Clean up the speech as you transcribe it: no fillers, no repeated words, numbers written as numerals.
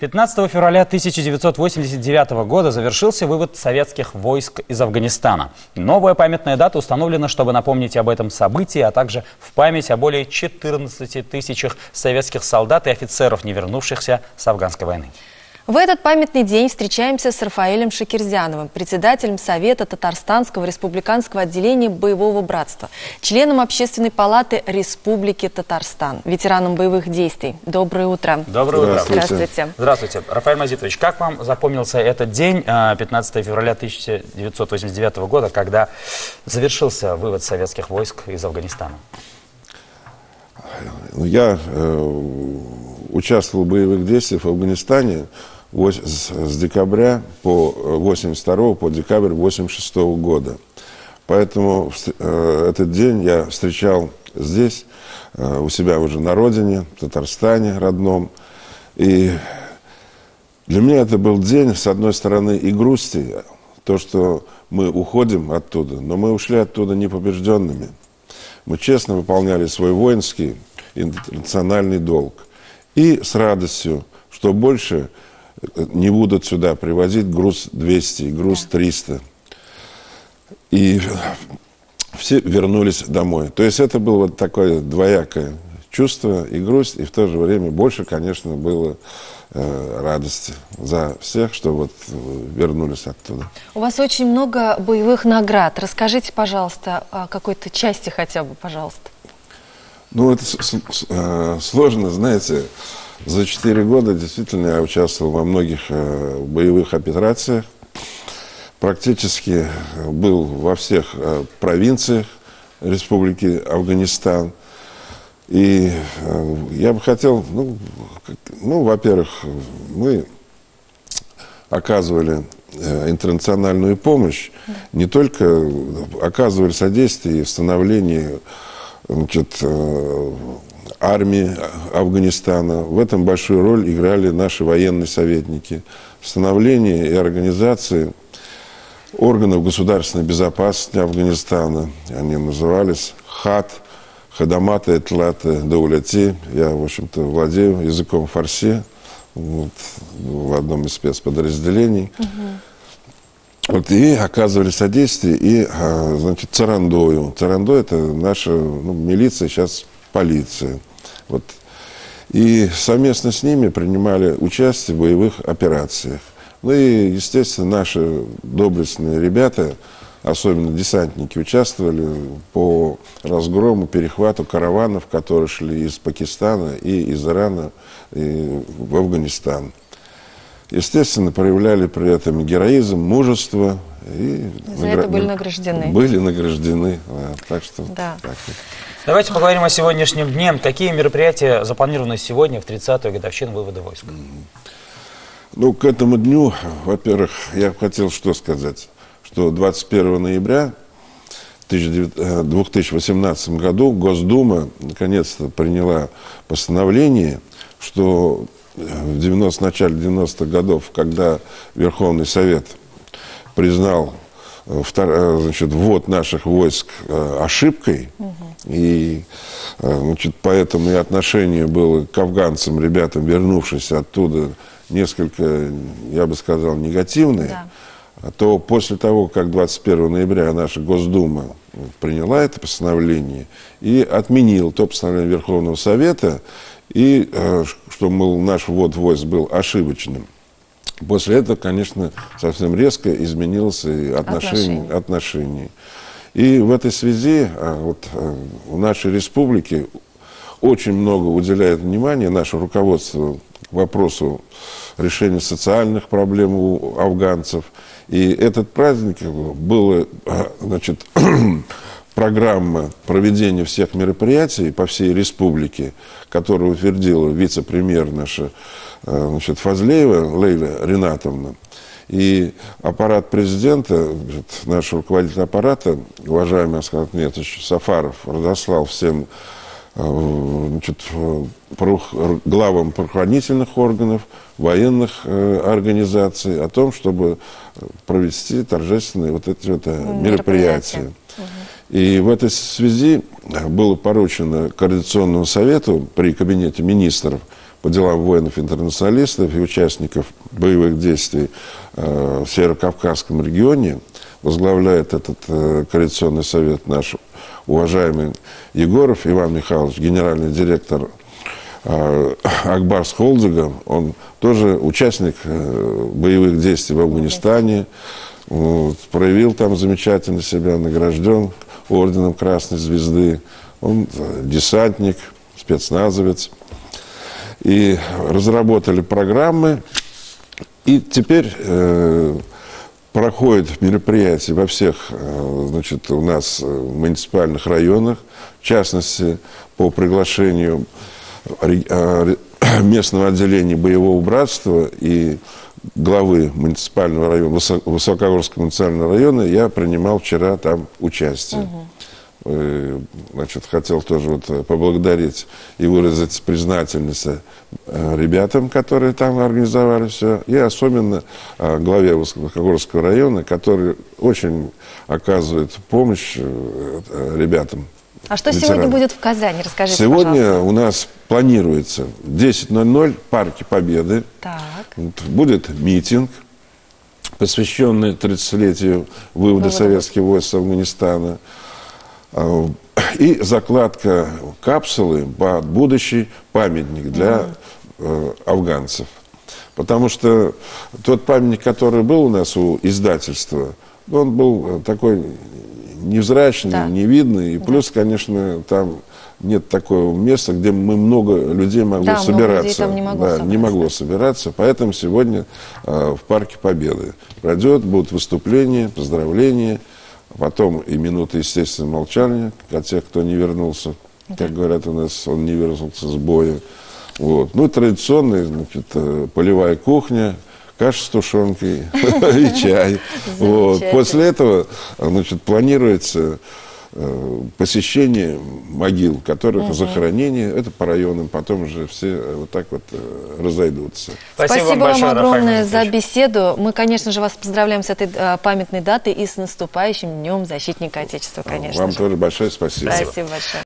15 февраля 1989 года завершился вывод советских войск из Афганистана. Новая памятная дата установлена, чтобы напомнить об этом событии, а также в память о более 14 тысячах советских солдат и офицеров, не вернувшихся с афганской войны. В этот памятный день встречаемся с Рафаэлем Шакирзяновым, председателем Совета Татарстанского республиканского отделения Боевого братства, членом Общественной палаты Республики Татарстан, ветераном боевых действий. Доброе утро. Доброе утро. Здравствуйте. Здравствуйте. Рафаэль Мазитович, как вам запомнился этот день, 15 февраля 1989 года, когда завершился вывод советских войск из Афганистана? Я участвовал в боевых действиях в Афганистане с декабря по 82 по декабрь 86 года. Поэтому этот день я встречал здесь, у себя уже на родине, в Татарстане родном. И для меня это был день, с одной стороны, и грусти, то, что мы уходим оттуда, но мы ушли оттуда непобежденными. Мы честно выполняли свой воинский интернациональный долг. И с радостью, что больше не будут сюда привозить груз 200, груз 300. И все вернулись домой. То есть это было вот такое двоякое чувство и грусть, и в то же время больше, конечно, было радости за всех, что вот вернулись оттуда. У вас очень много боевых наград. Расскажите, пожалуйста, о какой-то части хотя бы, пожалуйста. Ну, это сложно, знаете. За 4 года действительно я участвовал во многих боевых операциях. Практически был во всех провинциях Республики Афганистан. И я бы хотел, во-первых, мы оказывали интернациональную помощь, не только оказывали содействие в становлении армии Афганистана. В этом большую роль играли наши военные советники. В становлении и организации органов государственной безопасности Афганистана. Они назывались ХАТ, Хадамат Этлат Дауляти. Я, в общем-то, владею языком фарси в одном из спецподразделений. И оказывали содействие и, Царандою. Царандой – это наша милиция, сейчас полиция. И совместно с ними принимали участие в боевых операциях. Ну и, естественно, наши доблестные ребята, особенно десантники, участвовали по разгрому, перехвату караванов, которые шли из Пакистана и из Ирана в Афганистан. Естественно, проявляли при этом героизм, мужество. И за это были награждены. Были награждены. Так что, да. Так. Давайте поговорим о сегодняшнем дне. Какие мероприятия запланированы сегодня, в 30-ю годовщину вывода войск? Ну, к этому дню, во-первых, я хотел что сказать. Что 21 ноября 2018 году Госдума наконец-то приняла постановление, что в начале 90-х годов, когда Верховный Совет признал ввод наших войск ошибкой, и поэтому и отношение было к афганцам, ребятам, вернувшимся оттуда, несколько, я бы сказал, негативное, то после того, как 21 ноября наша Госдума приняла это постановление и отменила то постановление Верховного Совета, и что, мол, наш ввод войск был ошибочным. После этого, конечно, совсем резко изменилось и отношение. И в этой связи в нашей республике очень много уделяет внимания наше руководство к вопросу решения социальных проблем у афганцев. И этот праздник была, программа проведения всех мероприятий по всей республике, которую утвердила вице-премьер наша Фазлеева Лейла Ринатовна. И аппарат президента, наш руководитель аппарата, уважаемый Аскар Ахметович Сафаров, разослал всем главам правоохранительных органов, военных организаций о том, чтобы провести торжественные эти мероприятия. И в этой связи было поручено Координационному совету при Кабинете министров по делам воинов-интернационалистов и участников боевых действий в Северо-Кавказском регионе. Возглавляет этот коалиционный совет наш уважаемый Егоров Иван Михайлович, генеральный директор Акбарс Холдинга. Он тоже участник боевых действий в Афганистане. Вот, проявил там замечательно себя, награжден орденом Красной Звезды. Он десантник, спецназовец. И разработали программы. И теперь проходят мероприятия во всех, значит, у нас муниципальных районах, в частности, по приглашению местного отделения боевого братства и главы муниципального района, Высокогорского муниципального района, я принимал вчера там участие. Значит, хотел тоже вот поблагодарить и выразить признательность ребятам, которые там организовали все, и особенно главе Высокогорского района, который очень оказывает помощь ребятам. А что ветеранам. Сегодня будет в Казани? Расскажите, Сегодня пожалуйста. У нас планируется 10:00 в Парке Победы. Так. Будет митинг, посвященный 30-летию вывода советских войск с Афганистана. И закладка капсулы под будущий памятник для афганцев. Потому что тот памятник, который был у нас у издательства, он был такой невзрачный, да, невидный. И плюс, конечно, там нет такого места, где много людей могло собираться. Много людей там не могло собираться. Поэтому сегодня в Парке Победы пройдет, будут выступления, поздравления. Потом и минута естественного молчания от тех, кто не вернулся. Как говорят у нас, он не вернулся с боя. Вот. Ну и традиционная, значит, полевая кухня, каша с тушенкой и чай. Вот. После этого, значит, планируется посещение могил, которых захоронение, это по районам, потом уже все вот так вот разойдутся. Спасибо вам огромное за беседу. Мы, конечно же, вас поздравляем с этой памятной датой и с наступающим Днем Защитника Отечества, конечно. Вам тоже большое спасибо. Спасибо большое.